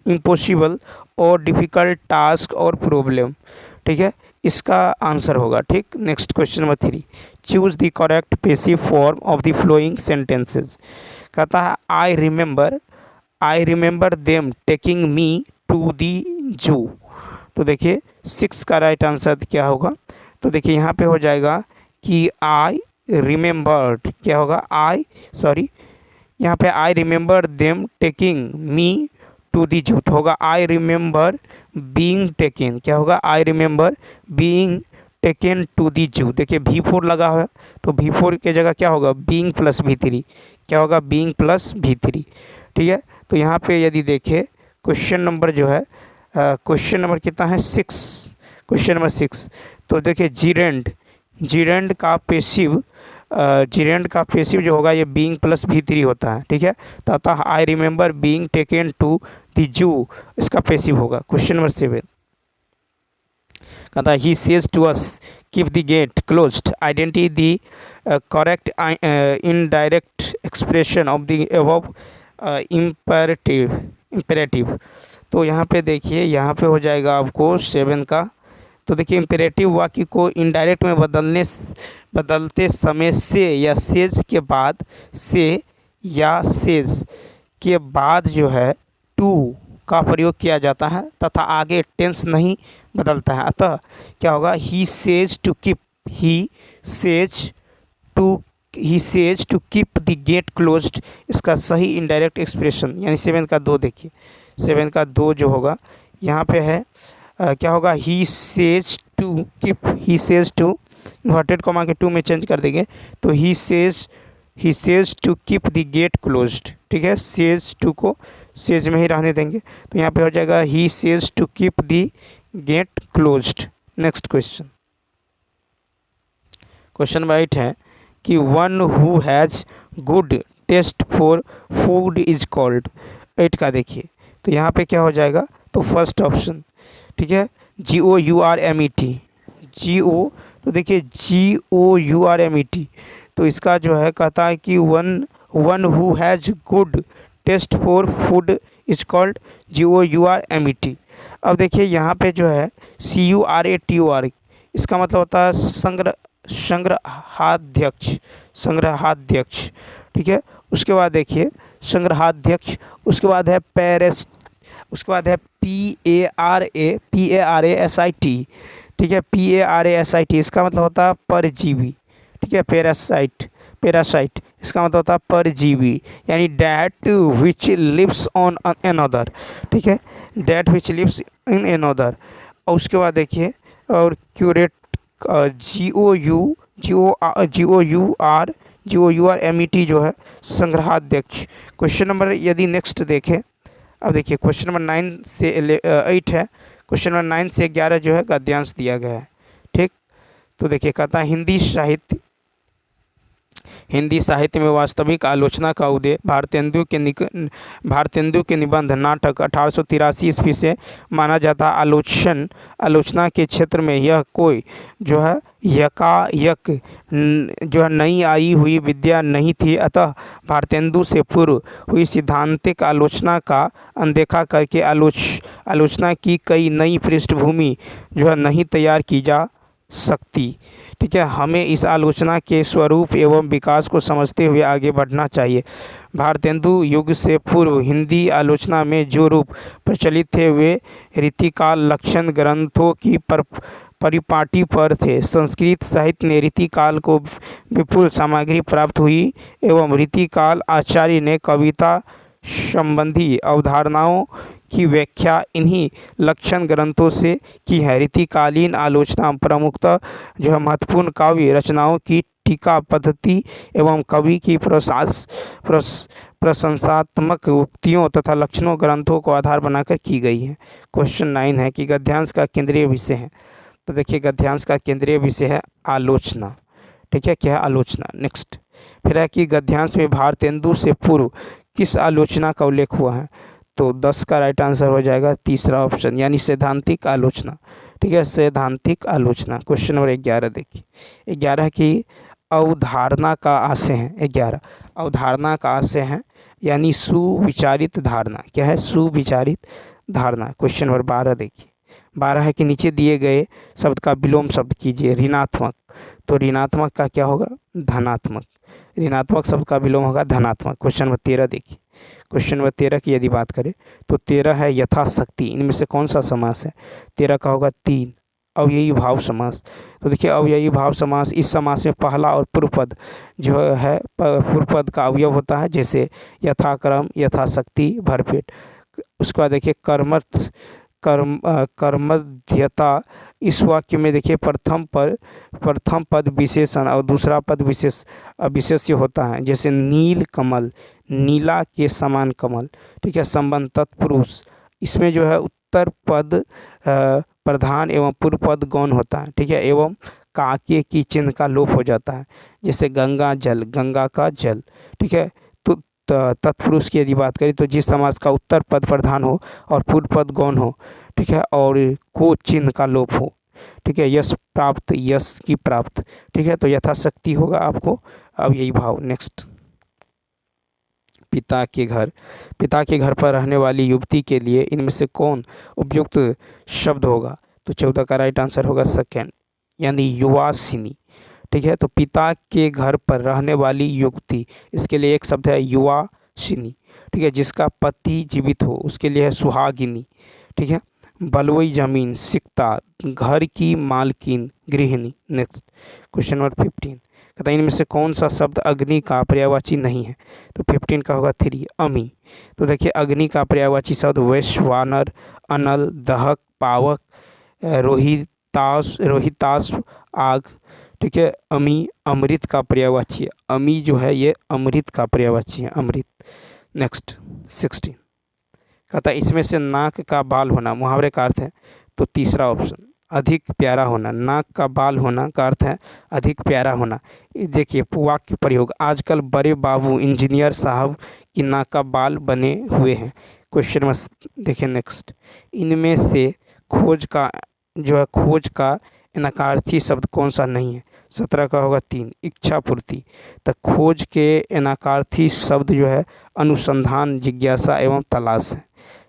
इम्पॉसिबल और डिफ़िकल्ट टास्क और प्रॉब्लम। ठीक है, इसका आंसर होगा। ठीक, next question number 3 choose the correct passive form of the following sentences. कहता है I remember them taking me to the zoo. तो देखिए 6 का राइट आंसर क्या होगा, तो देखिए यहाँ पे हो जाएगा कि आई रिमेंबर्ड, क्या होगा, यहाँ पे I remember them taking me to the zoo, तो होगा आई रिमेंबर बीइंग टेकन, क्या होगा, I remember being taken to the zoo. देखिए V4 लगा हुआ है, तो V4 के जगह क्या होगा, बीइंग प्लस V3, क्या होगा, बीइंग प्लस V3। ठीक है, तो यहाँ पे यदि देखें क्वेश्चन नंबर जो है, क्वेश्चन नंबर कितना है, 6, क्वेश्चन नंबर 6। तो देखिए जीरेंड का पैसिव जिरेंड का पेसिव जो होगा ये बीइंग प्लस V3 होता है, ठीक है। तो अतः I remember being taken to the zoo इसका पेसिव होगा। क्वेश्चन नंबर 7 कहता है he says to us keep the gate closed, identify the correct indirect expression of the above imperative. तो यहाँ पे देखिए, यहाँ पे हो जाएगा आपको 7 का। तो देखिए इम्पेरेटिव वाक्य को इनडायरेक्ट में बदलते समय से या सेज के बाद से या सेज के बाद जो है टू का प्रयोग किया जाता है तथा आगे टेंस नहीं बदलता है। अतः क्या होगा, he says to keep, he says to keep the gate closed इसका सही इनडायरेक्ट एक्सप्रेशन यानी 7 का 2 देखिए, 7 का 2 जो होगा यहाँ पे है क्या होगा, he says to keep, he says to inverted comma के 2 में चेंज कर देंगे तो he says to keep the gate closed, ठीक है। सेज टू को सेज में ही रहने देंगे तो यहाँ पे हो जाएगा he says to keep the gate closed. Next question, question number 8 है कि one who has good taste for food is called. 8 का देखिए, तो यहाँ पे क्या हो जाएगा, तो फर्स्ट ऑप्शन, ठीक है, GOURMET, तो देखिए GOURMET, तो इसका जो है कहता है कि one who has good taste for food is called GOURMET। अब देखिए यहाँ पे जो है CURATOR इसका मतलब होता है संग्रहाध्यक्ष, ठीक है। उसके बाद देखिए संग्रहाध्यक्ष, उसके बाद है उसके बाद है PARASIT, ठीक है, PARASIT इसका मतलब होता है परजीवी, ठीक है। पैरासाइट इसका मतलब होता है परजीवी यानी that which lives on another, ठीक है, that which lives in another. और उसके बाद देखिए और क्यूरेट GOURMET जो है संग्रहाध्यक्ष। क्वेश्चन नंबर यदि नेक्स्ट देखें, अब देखिए क्वेश्चन नंबर 9 से 8 है, क्वेश्चन नंबर 9 से 11 जो है गद्यांश दिया गया है, ठीक। तो देखिए कहता है हिंदी साहित्य में वास्तविक आलोचना का उदय भारतेंदु के निबंध नाटक 1883 ईस्वी से माना जाता। आलोचना के क्षेत्र में यह कोई जो है यकायक जो है नई आई हुई विद्या नहीं थी, अतः भारतेंदु से पूर्व हुई सिद्धांतिक आलोचना का अनदेखा करके आलोचना की कई नई पृष्ठभूमि जो है नहीं तैयार की जा सकती, ठीक है। हमें इस आलोचना के स्वरूप एवं विकास को समझते हुए आगे बढ़ना चाहिए। भारतेंदु युग से पूर्व हिंदी आलोचना में जो रूप प्रचलित थे वे रीतिकाल लक्षण ग्रंथों की परिपाटी पर थे। संस्कृत साहित्य ने रीतिकाल को विपुल सामग्री प्राप्त हुई एवं रीतिकाल आचार्य ने कविता संबंधी अवधारणाओं की व्याख्या इन्हीं लक्षण ग्रंथों से की है। रीतिकालीन आलोचना प्रमुखतः जो है महत्वपूर्ण काव्य रचनाओं की टीका पद्धति एवं कवि की प्रशंसात्मक उक्तियों तथा लक्षणों ग्रंथों को आधार बनाकर की गई है। क्वेश्चन 9 है कि गद्यांश का केंद्रीय विषय है। तो देखिए गद्यांश का केंद्रीय विषय है आलोचना, ठीक है, क्या है आलोचना। नेक्स्ट फिर है कि गद्यांश में भारतेंदु से पूर्व किस आलोचना का उल्लेख हुआ है। तो 10 का राइट आंसर हो जाएगा तीसरा ऑप्शन यानी सैद्धांतिक आलोचना, ठीक है, सैद्धांतिक आलोचना। क्वेश्चन नंबर 11 देखिए, 11 की अवधारणा का आशय है। 11 अवधारणा का आशय है यानी सुविचारित धारणा, क्या है सुविचारित धारणा। क्वेश्चन नंबर 12 देखिए, 12 है कि नीचे दिए गए शब्द का विलोम शब्द कीजिए। ऋणात्मक, तो ऋणात्मक का क्या होगा धनात्मक, ऋणात्मक शब्द का विलोम होगा धनात्मक। क्वेश्चन नंबर 13 देखिए, क्वेश्चन नंबर 13 की यदि बात करें तो 13 है यथाशक्ति, इनमें से कौन सा समास है। 13 का होगा 3 अव्ययी भाव समास। तो देखिए अव्ययी भाव समास, इस समास में पहला और पूर्व पद जो है पूर्व पद का अवयव होता है, जैसे यथाक्रम, यथाशक्ति, भरपेट। उसके बाद देखिए कर्मध्यता, इस वाक्य में देखिए प्रथम पद विशेषण और दूसरा पद विशेष्य होता है, जैसे नील कमल, नीला के समान कमल, ठीक है। संबंध तत्पुरुष, इसमें जो है उत्तर पद प्रधान एवं पूर्व पद गौण होता है, ठीक है, एवं काके की चिन्ह का लोप हो जाता है, जैसे गंगा जल, गंगा का जल। ठीक है, तो तत्पुरुष की यदि बात करें तो जिस समास का उत्तर पद प्रधान हो और पूर्व पद गौण हो, ठीक है, और को चिन्ह का लोप हो। ठीक है, यश प्राप्त, यश की प्राप्त। ठीक है, तो यथाशक्ति होगा आपको अब यही भाव। नेक्स्ट, पिता के घर। पिता के घर पर रहने वाली युवती के लिए इनमें से कौन उपयुक्त शब्द होगा? तो 14 का राइट आंसर होगा सेकंड, यानी युवासिनी। ठीक है, तो पिता के घर पर रहने वाली युवती, इसके लिए एक शब्द है युवासिनी। ठीक है, जिसका पति जीवित हो उसके लिए है सुहागिनी। ठीक है, बलुई जमीन, सिकता, घर की मालकिन, गृहिणी। नेक्स्ट, क्वेश्चन नंबर 15, कहता है इनमें से कौन सा शब्द अग्नि का पर्यायवाची नहीं है? तो 15 का होगा 3, अमी। तो देखिए, अग्नि का पर्यायवाची शब्द वैश्वानर, अनल, दहक, पावक, रोहितास, आग। ठीक है, अमी अमृत का पर्यायवाची है। अमी जो है ये अमृत का पर्यायवाची है, अमृत। नेक्स्ट, 16, कहता है इसमें से नाक का बाल होना मुहावरे का अर्थ है? तो तीसरा ऑप्शन, अधिक प्यारा होना। नाक का बाल होना का अर्थ है अधिक प्यारा होना। देखिए वाक्य प्रयोग, आजकल बड़े बाबू इंजीनियर साहब की नाक का बाल बने हुए हैं। क्वेश्चन में देखिए नेक्स्ट, इनमें से खोज का जो है, खोज का अनाकार्थी शब्द कौन सा नहीं है? 17 का होगा 3, इच्छा पूर्ति। तो खोज के अनाकार्थी शब्द जो है अनुसंधान, जिज्ञासा एवं तलाश है।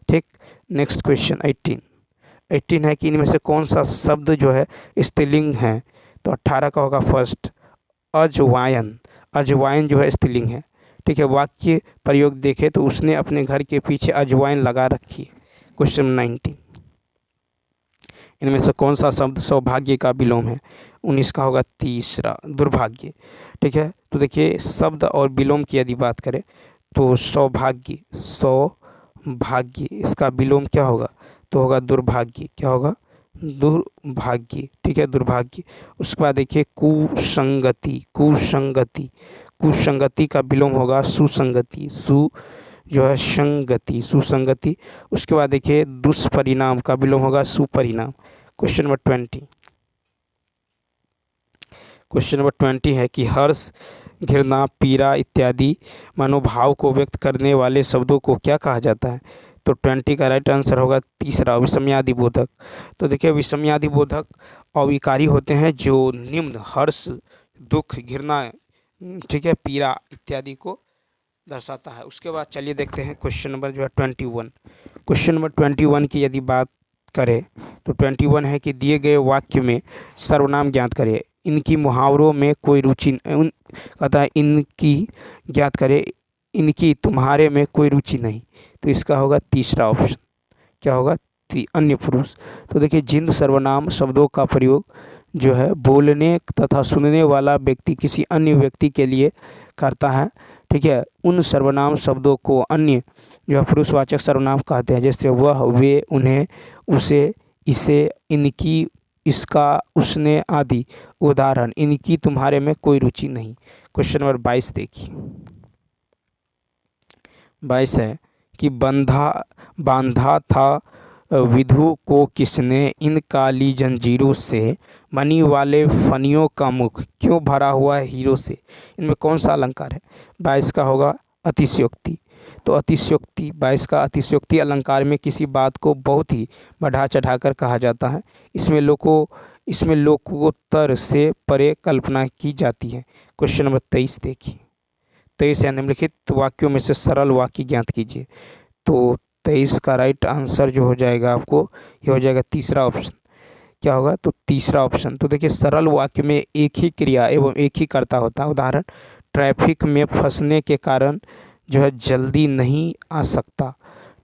ठीक, नेक्स्ट क्वेश्चन 18 है कि इनमें से कौन सा शब्द जो है स्त्रीलिंग है? तो 18 का होगा फर्स्ट, अजवायन। अजवायन जो है स्त्रीलिंग है। ठीक है, वाक्य प्रयोग देखे तो उसने अपने घर के पीछे अजवायन लगा रखी है। क्वेश्चन 19, इनमें से कौन सा शब्द सौभाग्य का विलोम है? 19 का होगा तीसरा, दुर्भाग्य। ठीक है, तो देखिए शब्द और विलोम की यदि बात करें तो सौभाग्य, सौभाग्य, इसका विलोम क्या होगा? तो होगा दुर्भाग्य। क्या होगा? दुर्भाग्य। ठीक है, दुर्भाग्य। उसके बाद देखिए कुसंगति, कुसंगति, कुसंगति का विलोम होगा सुसंगति, जो है संगति, सुसंगति। उसके बाद देखिए दुष्परिणाम का विलोम होगा सुपरिणाम। क्वेश्चन नंबर 20, क्वेश्चन नंबर 20 है कि हर्ष, घृणा, पीड़ा इत्यादि मनोभाव को व्यक्त करने वाले शब्दों को क्या कहा जाता है? तो 20 का राइट आंसर होगा तीसरा, विषमयादि बोधक। तो देखिए विषमयादि बोधक अविकारी होते हैं जो निम्न हर्ष, दुख, घृणा, ठीक है, पीड़ा इत्यादि को दर्शाता है। उसके बाद चलिए देखते हैं क्वेश्चन नंबर जो है 21। क्वेश्चन नंबर 21 की यदि बात करें तो 21 है कि दिए गए वाक्य में सर्वनाम ज्ञात करें। इनकी मुहावरों में कोई रुचि, कहता है इनकी ज्ञात करें, इनकी तुम्हारे में कोई रुचि नहीं। तो इसका होगा तीसरा ऑप्शन। क्या होगा? अन्य पुरुष। तो देखिए जिन सर्वनाम शब्दों का प्रयोग जो है बोलने तथा सुनने वाला व्यक्ति किसी अन्य व्यक्ति के लिए करता है, ठीक है, उन सर्वनाम शब्दों को अन्य जो है पुरुषवाचक सर्वनाम कहते हैं। जैसे वह, वे, उन्हें, उसे, इसे, इनकी, इसका, उसने आदि। उदाहरण, इनकी तुम्हारे में कोई रुचि नहीं। क्वेश्चन नंबर 22 देखिए, 22 है कि बांधा था विधु को किसने, इन काली जंजीरों से बनी वाले फनियों का मुख क्यों भरा हुआ है हीरो से। इनमें कौन सा अलंकार है? 22 का होगा अतिशयोक्ति। तो अतिशयोक्ति, 22 का अतिशयोक्ति अलंकार में किसी बात को बहुत ही बढ़ा चढ़ाकर कहा जाता है। इसमें लोकोत्तर से परे कल्पना की जाती है। क्वेश्चन नंबर 23 देखिए, 23 है निम्नलिखित वाक्यों में से सरल वाक्य ज्ञात कीजिए। तो 23 का राइट आंसर जो हो जाएगा आपको, ये हो जाएगा तीसरा ऑप्शन। क्या होगा? तो तीसरा ऑप्शन। तो देखिए सरल वाक्य में एक ही क्रिया एवं एक ही कर्ता होता है। उदाहरण, ट्रैफिक में फंसने के कारण जो है जल्दी नहीं आ सकता।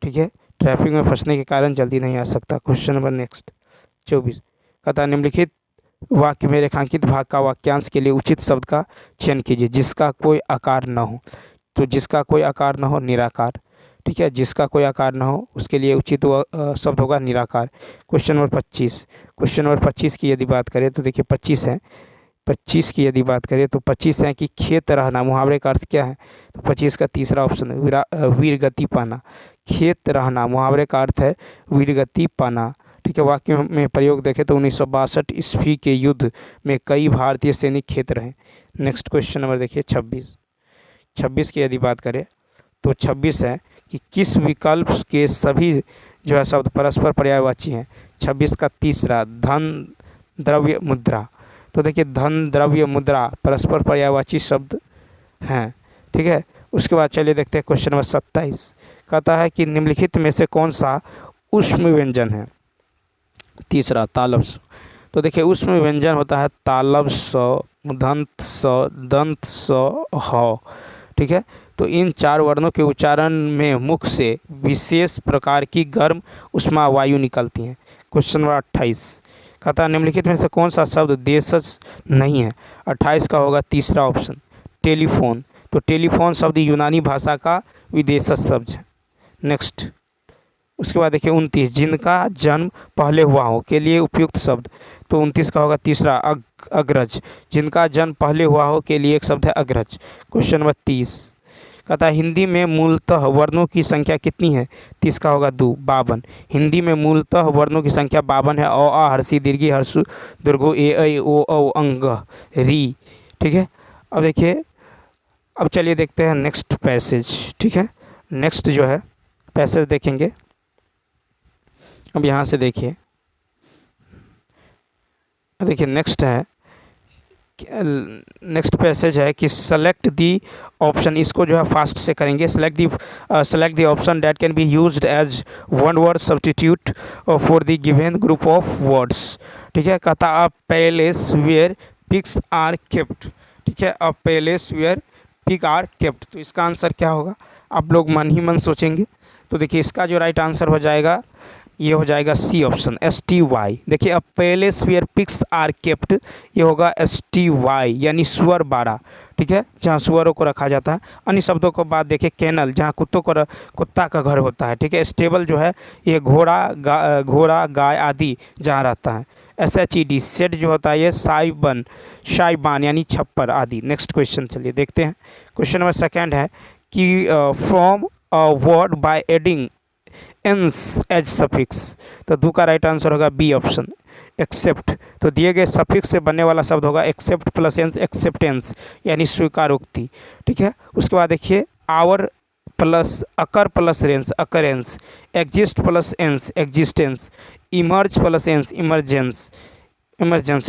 ठीक है, ट्रैफिक में फंसने के कारण जल्दी नहीं आ सकता। क्वेश्चन नंबर नेक्स्ट 24, कहता है निम्नलिखित वाक्य में रेखांकित भाग का वाक्यांश के लिए उचित शब्द का चयन कीजिए जिसका कोई आकार न हो। तो जिसका कोई आकार न हो निराकार। ठीक है, जिसका कोई आकार न हो उसके लिए उचित शब्द होगा निराकार। क्वेश्चन नंबर 25, क्वेश्चन नंबर 25 की यदि बात करें तो देखिए 25 है, 25 की यदि बात करें तो 25 है कि खेत रहना मुहावरे का अर्थ क्या है? तो 25 का तीसरा ऑप्शन वीरगति पाना। खेत रहना मुहावरे का अर्थ है वीरगति पाना। ठीक है, वाक्य में प्रयोग देखें तो 1962 ईस्वी के युद्ध में कई भारतीय सैनिक खेत रहे। नेक्स्ट क्वेश्चन नंबर देखिए 26 की यदि बात करें तो 26 है कि किस विकल्प के सभी जो है शब्द परस्पर पर्यायवाची हैं। 26 का तीसरा, धन द्रव्य मुद्रा। तो देखिए धन द्रव्य मुद्रा परस्पर पर्यायवाची शब्द हैं, ठीक है। उसके बाद चलिए देखते हैं क्वेश्चन नंबर 27। कहता है कि निम्नलिखित में से कौन सा ऊष्म व्यंजन है। तीसरा, तालव्य स। तो देखिए ऊष्म व्यंजन होता है तालव्य स, मूर्धन्य स, दंत स, ह, ठीक है। तो इन चार वर्णों के उच्चारण में मुख से विशेष प्रकार की गर्म उष्मा वायु निकलती हैं। क्वेश्चन नंबर 28 कहता है निम्नलिखित में से कौन सा शब्द देशज नहीं है। 28 का होगा तीसरा ऑप्शन, टेलीफोन। तो टेलीफोन शब्द यूनानी भाषा का विदेशज शब्द है। नेक्स्ट, उसके बाद देखिए 29, जिनका जन्म पहले हुआ हो के लिए उपयुक्त शब्द। तो 29 का होगा तीसरा, अग्रज। जिनका जन्म पहले हुआ हो के लिए एक शब्द है अग्रज। क्वेश्चन नंबर 30 कहता है हिंदी में मूलतः वर्णों की संख्या कितनी है। 30 का होगा 2, 52। हिंदी में मूलतः वर्णों की संख्या 52 है। अ आ हर्षी दीर्घी हर्षु दीर्घो ए ऐ ओ औ अंग री, ठीक है। अब देखिए, अब चलिए देखते हैं नेक्स्ट पैसेज, ठीक है। नेक्स्ट जो है पैसेज देखेंगे। अब यहाँ से देखिए नेक्स्ट है, नेक्स्ट पैसेज है कि सेलेक्ट दी ऑप्शन। इसको जो है फास्ट से करेंगे। Select the option that can be used as one word substitute for the given group of words, ठीक है। कहता a palace where pigs are kept, ठीक है। A palace where pig are kept. तो इसका आंसर क्या होगा, आप लोग मन ही मन सोचेंगे। तो देखिए इसका जो राइट आंसर हो जाएगा ये हो जाएगा सी ऑप्शन, STY। देखिए अब palace where pigs are kept, ये होगा STY यानी सुअर बाड़ा, ठीक है, जहाँ सुअरों को रखा जाता है। अन्य शब्दों को बात देखिए, कैनल जहाँ कुत्ता का घर होता है, ठीक है। स्टेबल जो है ये घोड़ा गाय आदि जहाँ रहता है। SHED सेड जो होता है ये शाइबान यानी छप्पर आदि। नेक्स्ट क्वेश्चन चलिए देखते हैं। क्वेश्चन नंबर सेकेंड है कि from a word by adding ance as suffix. तो दो का राइट आंसर होगा बी ऑप्शन, एक्सेप्ट। तो दिए गए सफिक्स से बनने वाला शब्द होगा एक्सेप्ट प्लस एंस, एक्सेप्टेंस यानी स्वीकारोक्ति, ठीक है। उसके बाद देखिए our plus occur plus rence, occurrence. Exist plus ance, existence. Emerge plus ance, emergence.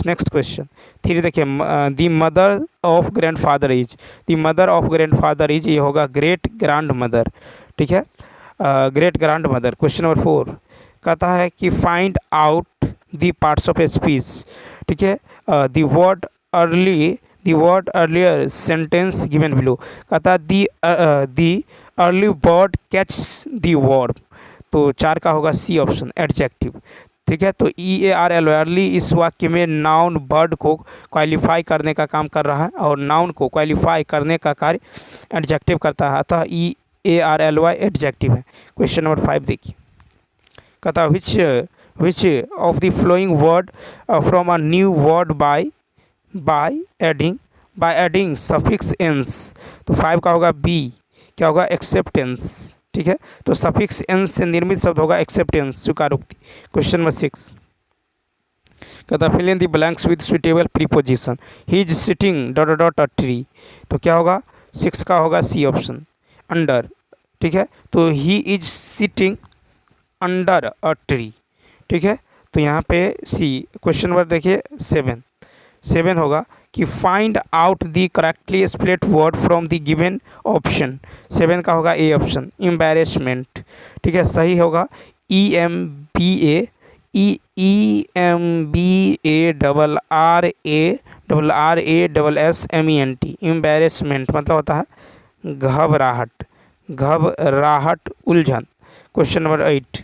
Next question 3 देखिए, the mother of grandfather is. The mother of grandfather is, ये होगा ग्रेट ग्रैंड मदर, ठीक है, great grandmother. Question number 4 कहता है कि find out the parts of speech, ठीक है। The word earlier sentence given below. कहता है the early bird catch the worm. तो 4 का होगा सी ऑप्शन, एडजेक्टिव, ठीक है। तो EARL अर्ली इस वाक्य में नाउन बर्ड को क्वालिफाई करने का काम कर रहा है और नाउन को क्वालिफाई करने का कार्य एडजेक्टिव करता है, अतः EARLY एडजेक्टिव है। क्वेश्चन नंबर 5 देखिए, कहता है which of the following word from a new word by adding suffix ance. तो 5 का होगा बी, क्या होगा, एक्सेप्टेंस, ठीक है। तो सफिक्स एंस से निर्मित शब्द होगा एक्सेप्टेंस, स्वीकारोक्ति। क्वेश्चन नंबर 6 कहता fill in the blanks with suitable preposition. He is sitting dot dot a tree. तो क्या होगा, 6 का होगा सी ऑप्शन, अंडर, ठीक है। तो ही is sitting under a tree, ठीक है। तो यहाँ पे सी। क्वेश्चन नंबर देखिए 7 होगा कि find out the correctly split word from the given option. 7 का होगा ए ऑप्शन, एम्बैरेसमेंट, ठीक है। सही होगा EMBA EMBARRASSMENT, एम्बैरेसमेंट मतलब होता है घबराहट, उलझन। क्वेश्चन नंबर 8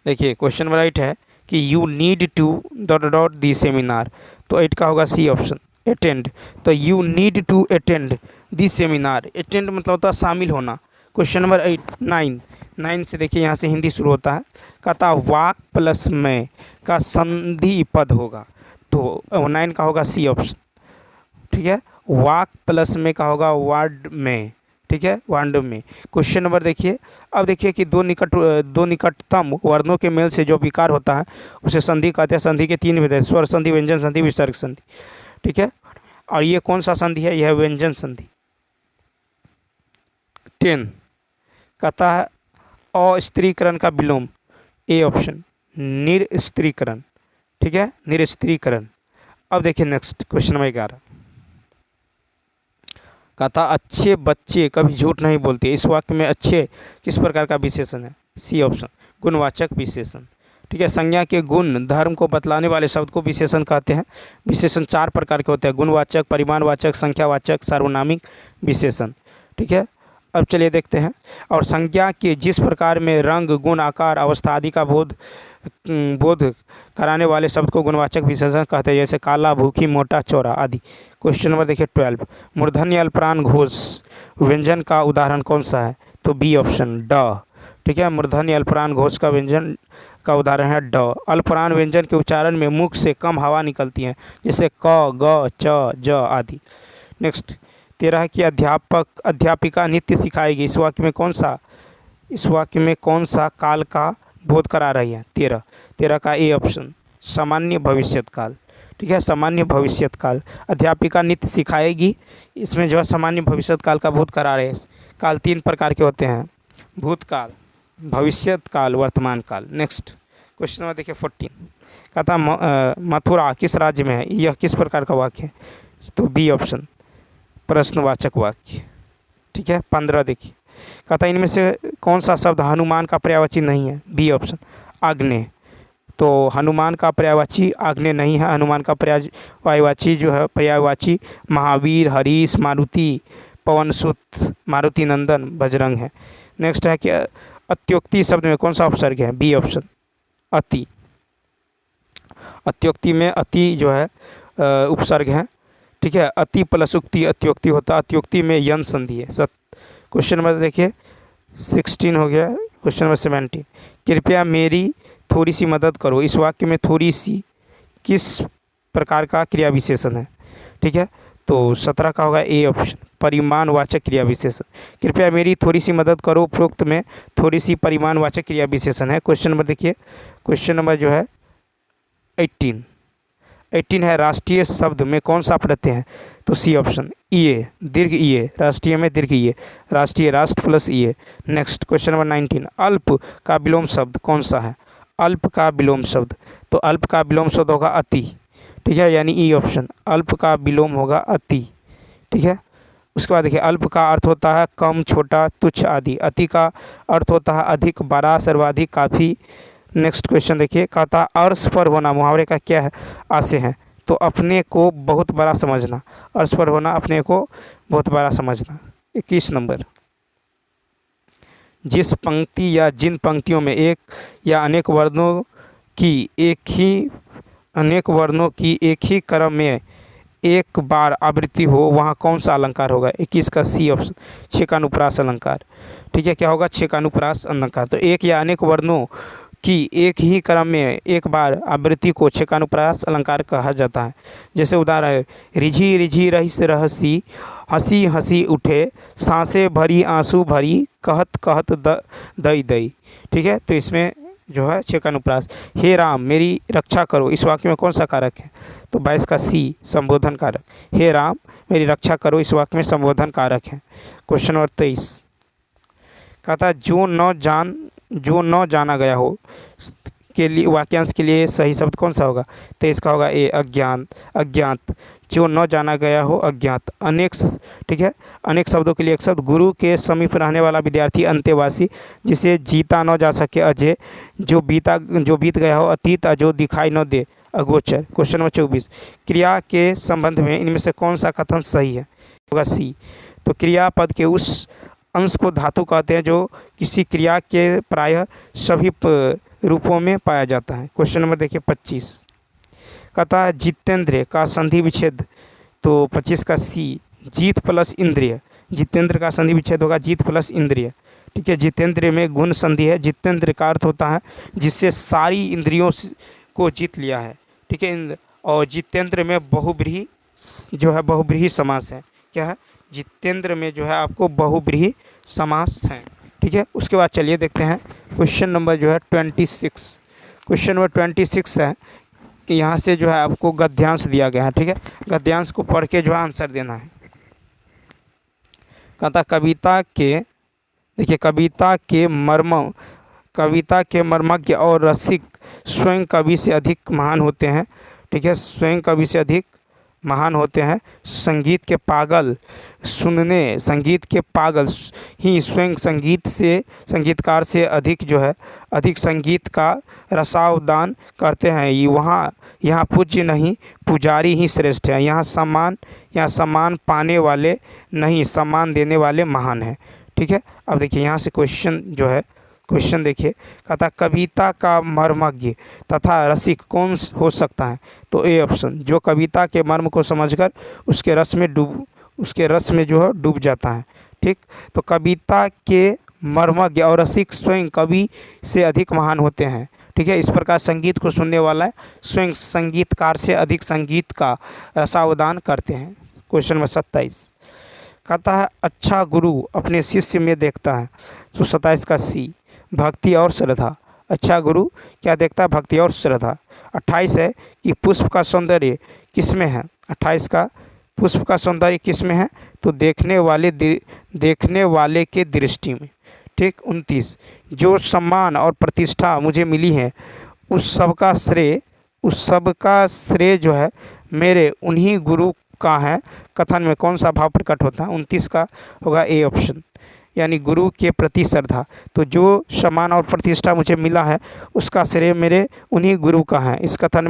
देखिए, क्वेश्चन नंबर 8 है कि you need to dot dot the seminar. तो 8 का होगा सी ऑप्शन, अटेंड। तो you need to attend the seminar, attend मतलब होता है शामिल होना। क्वेश्चन नंबर 9 से देखिए, यहाँ से हिंदी शुरू होता है। कहता वाक प्लस में का संधि पद होगा। तो 9 का होगा सी ऑप्शन, ठीक है। वाक प्लस में का होगा वर्ड में, ठीक ठीक है, वांडम में। क्वेश्चन नंबर देखिए, अब देखिए कि दो निकटतम वर्णों के मेल से जो विकार होता है उसे संधि कहते हैं। संधि के 3 विध है, स्वर संधि, व्यंजन संधि, विसर्ग संधि। ठीक है, और ये कौन सा संधि है? यह व्यंजन संधि। 10 कहता है अस्त्रीकरण का विलोम, ए ऑप्शन निरस्त्रीकरण। ठीक है, निरस्त्रीकरण। अब देखिए नेक्स्ट क्वेश्चन नंबर 11 कहता अच्छे बच्चे कभी झूठ नहीं बोलते। इस वाक्य में अच्छे किस प्रकार का विशेषण है? सी ऑप्शन गुणवाचक विशेषण। ठीक है, संज्ञा के गुण धर्म को बतलाने वाले शब्द को विशेषण कहते हैं। विशेषण 4 प्रकार के होते हैं, गुणवाचक, परिमाणवाचक, संख्यावाचक, सार्वनामिक विशेषण। ठीक है, अब चलिए देखते हैं। और संज्ञा के जिस प्रकार में रंग, गुण, आकार, अवस्था आदि का बोध कराने वाले शब्द को गुणवाचक विशेषण कहते हैं, जैसे काला, भूखी, मोटा, चौड़ा आदि। क्वेश्चन नंबर देखिए 12 मूर्धन्य अल्पप्राण घोष व्यंजन का उदाहरण कौन सा है? तो बी ऑप्शन ड। ठीक है, मूर्धन्य अल्पप्राण घोष का व्यंजन का उदाहरण है ड। अल्पप्राण व्यंजन के उच्चारण में मुख से कम हवा निकलती है, जैसे क, ग, च, ज आदि। नेक्स्ट 13 की अध्यापिका नित्य सिखाएगी। इस वाक्य में कौन सा काल का बोध करा रही है? 13 का ए ऑप्शन सामान्य भविष्यत काल। ठीक है, सामान्य भविष्यत काल। अध्यापिका नित्य सिखाएगी, इसमें जो है सामान्य भविष्यत काल का बोध करा रहे हैं। काल 3 प्रकार के होते हैं, भूतकाल, भविष्यत काल, वर्तमान काल। नेक्स्ट क्वेश्चन नंबर देखिए 14 कहता मथुरा किस राज्य में है? यह किस प्रकार का वाक्य है? तो बी ऑप्शन प्रश्नवाचक वाक्य। ठीक है, 15 देखिए कहता इनमें से कौन सा शब्द हनुमान का पर्यायवाची नहीं है? बी ऑप्शन आग्नेय। तो हनुमान का पर्यायवाची आग्नेय नहीं है। हनुमान का पर्यायवाची जो है पर्यायवाची महावीर, हरीश, मारुति, पवनसुत, मारुति नंदन, बजरंग है। नेक्स्ट है कि अत्योक्ति शब्द में कौन सा उपसर्ग है? बी ऑप्शन अति। अत्योक्ति में अति जो है उपसर्ग है। ठीक है, अति प्लस उक्ति अत्योक्ति होता है। अत्योक्ति में यन संधि है। क्वेश्चन नंबर देखिए 16 हो गया। क्वेश्चन नंबर 17 कृपया मेरी थोड़ी सी मदद करो। इस वाक्य में थोड़ी सी किस प्रकार का क्रिया विशेषण है? ठीक है, तो 17 का होगा ए ऑप्शन परिमाणवाचक क्रिया विशेषण। कृपया मेरी थोड़ी सी मदद करो उपरोक्त में थोड़ी सी परिमाणवाचक क्रिया विशेषण है। क्वेश्चन नंबर देखिए, क्वेश्चन नंबर जो है 18 है राष्ट्रीय शब्द में कौन सा प्रत्यय है? तो सी ऑप्शन ईए, दीर्घ ईए। राष्ट्रीय में दीर्घ ईए, राष्ट्रीय, राष्ट्र प्लस ईए। नेक्स्ट क्वेश्चन नंबर 19 अल्प का विलोम शब्द कौन सा है? अल्प का विलोम शब्द, तो अल्प का विलोम शब्द होगा अति। ठीक है, यानी ई ऑप्शन अल्प का विलोम होगा अति। ठीक है, उसके बाद देखिए अल्प का अर्थ होता है कम, छोटा, तुच्छ आदि। अति का अर्थ होता है अधिक, बड़ा, सर्वाधिक, काफ़ी। नेक्स्ट क्वेश्चन देखिए कहता अर्श पर होना मुहावरे का क्या है आशय है? तो अपने को बहुत बड़ा समझना। अर्श पर होना अपने को बहुत बड़ा समझना। 21 नंबर जिस पंक्ति या जिन पंक्तियों में एक या अनेक वर्णों की एक ही क्रम में एक बार आवृत्ति हो वहाँ कौन सा अलंकार होगा? 21 का सी ऑप्शन छेकानुप्रास अलंकार। ठीक है, क्या होगा? छेकानुप्रास अलंकार। तो एक या अनेक वर्णों की एक ही क्रम में एक बार आवृत्ति को छेकानुप्रास अलंकार कहा जाता है। जैसे उदाहरण है रिझी रिझी रहिस रहसी, हंसी हंसी उठे, सांसें भरी आंसू भरी, कहत कहत दई दई। ठीक है, तो इसमें जो है छेकानुप्रास। हे राम मेरी रक्षा करो, इस वाक्य में कौन सा कारक है? तो 22 का सी संबोधन कारक। हे राम मेरी रक्षा करो, इस वाक्य में संबोधन कारक है। क्वेश्चन नंबर 23 कहता है जो न जाना गया हो के लिए वाक्यांश के लिए सही शब्द कौन सा होगा? तो इसका होगा ए अज्ञात। जो न जाना गया हो अज्ञात। ठीक है, अनेक शब्दों के लिए एक शब्द गुरु के समीप रहने वाला विद्यार्थी अंतेवासी, जिसे जीता न जा सके अजय, जो बीत गया हो अतीत, जो दिखाई न दे अगोचर। क्वेश्चन नंबर 24 क्रिया के संबंध में इनमें से कौन सा कथन सही है? होगा सी। तो क्रियापद के उस अंश को धातु कहते हैं जो किसी क्रिया के प्रायः सभी रूपों में पाया जाता है। क्वेश्चन नंबर देखिए 25 कहता है जितेंद्र का संधि विच्छेद। तो 25 का सी जीत प्लस इंद्रिय। जितेंद्र का संधि विच्छेद होगा जीत प्लस इंद्रिय। ठीक है, जितेंद्र में गुण संधि है। जितेंद्र का अर्थ होता है जिससे सारी इंद्रियों को जीत लिया है। ठीक है, और जितेंद्र में बहुब्रीहि समास है। क्या है? जितेंद्र में जो है आपको बहुब्रीहि समास हैं। ठीक है, उसके बाद चलिए देखते हैं क्वेश्चन नंबर जो है 26। क्वेश्चन नंबर 26 है कि यहाँ से जो है आपको गद्यांश दिया गया है। ठीक है, गद्यांश को पढ़ के जो है आंसर देना है। कहता कविता के, देखिए कविता के मर्मज्ञ और रसिक स्वयं कवि से अधिक महान होते हैं। ठीक है, स्वयं कवि से अधिक महान होते हैं। संगीत के पागल ही स्वयं संगीतकार से अधिक जो है अधिक संगीत का रसावदान करते हैं। यहाँ पूज्य नहीं पुजारी ही श्रेष्ठ है। यहाँ सम्मान पाने वाले नहीं सम्मान देने वाले महान हैं। ठीक है, अब देखिए यहाँ से क्वेश्चन देखिए, कहता कविता का मर्मज्ञ तथा रसिक कौन हो सकता है? तो ए ऑप्शन, जो कविता के मर्म को समझकर उसके रस में जो है डूब जाता है। ठीक, तो कविता के मर्मज्ञ और रसिक स्वयं कवि से अधिक महान होते हैं। ठीक है, इस प्रकार संगीत को सुनने वाला स्वयं संगीतकार से अधिक संगीत का रसावदान करते हैं। क्वेश्चन नंबर 27 कहता है अच्छा गुरु अपने शिष्य में देखता है। तो 27 का सी, भक्ति और श्रद्धा। अच्छा गुरु क्या देखता है? भक्ति और श्रद्धा। 28 है कि पुष्प का सौंदर्य किसमें है? 28 का पुष्प का सौंदर्य किसमें है? तो देखने वाले के दृष्टि में। ठीक, 29 जो सम्मान और प्रतिष्ठा मुझे मिली है उस सब का श्रेय जो है मेरे उन्हीं गुरु का है। कथन में कौन सा भाव प्रकट होता है? 29 का होगा ए ऑप्शन, यानी गुरु के प्रति श्रद्धा। तो जो सम्मान और प्रतिष्ठा मुझे मिला है उसका श्रेय मेरे उन्हीं गुरु का है। इस कथन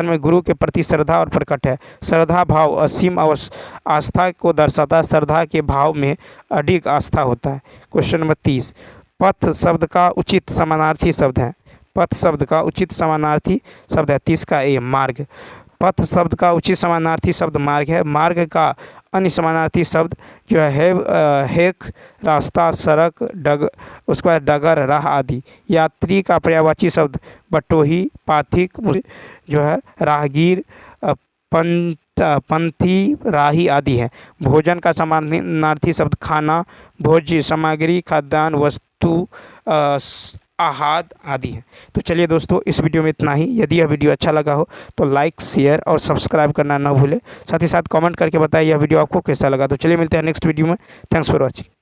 में गुरु के प्रति श्रद्धा और प्रकट है। श्रद्धा भाव असीम आस्था को दर्शाता है। श्रद्धा के भाव में अधिक आस्था होता है। क्वेश्चन नंबर 30 पथ शब्द का उचित समानार्थी शब्द है। पथ शब्द का उचित समानार्थी शब्द है 30 का ए मार्ग। पथ शब्द का उचित समानार्थी शब्द मार्ग है। मार्ग का अन्य समानार्थी शब्द जो है हेक, रास्ता, सड़क, उसके बाद डगर, राह आदि। यात्री का पर्यायवाची शब्द बटोही, पाथिक जो है राहगीर, पंथी, राही आदि है। भोजन का समानार्थी शब्द खाना, भोज्य सामग्री, खाद्यान्न वस्तु, आहार आदि है। तो चलिए दोस्तों इस वीडियो में इतना ही। यदि यह वीडियो अच्छा लगा हो तो लाइक, शेयर और सब्सक्राइब करना ना भूलें। साथ ही साथ कमेंट करके बताइए यह वीडियो आपको कैसा लगा। तो चलिए मिलते हैं नेक्स्ट वीडियो में। Thanks for watching.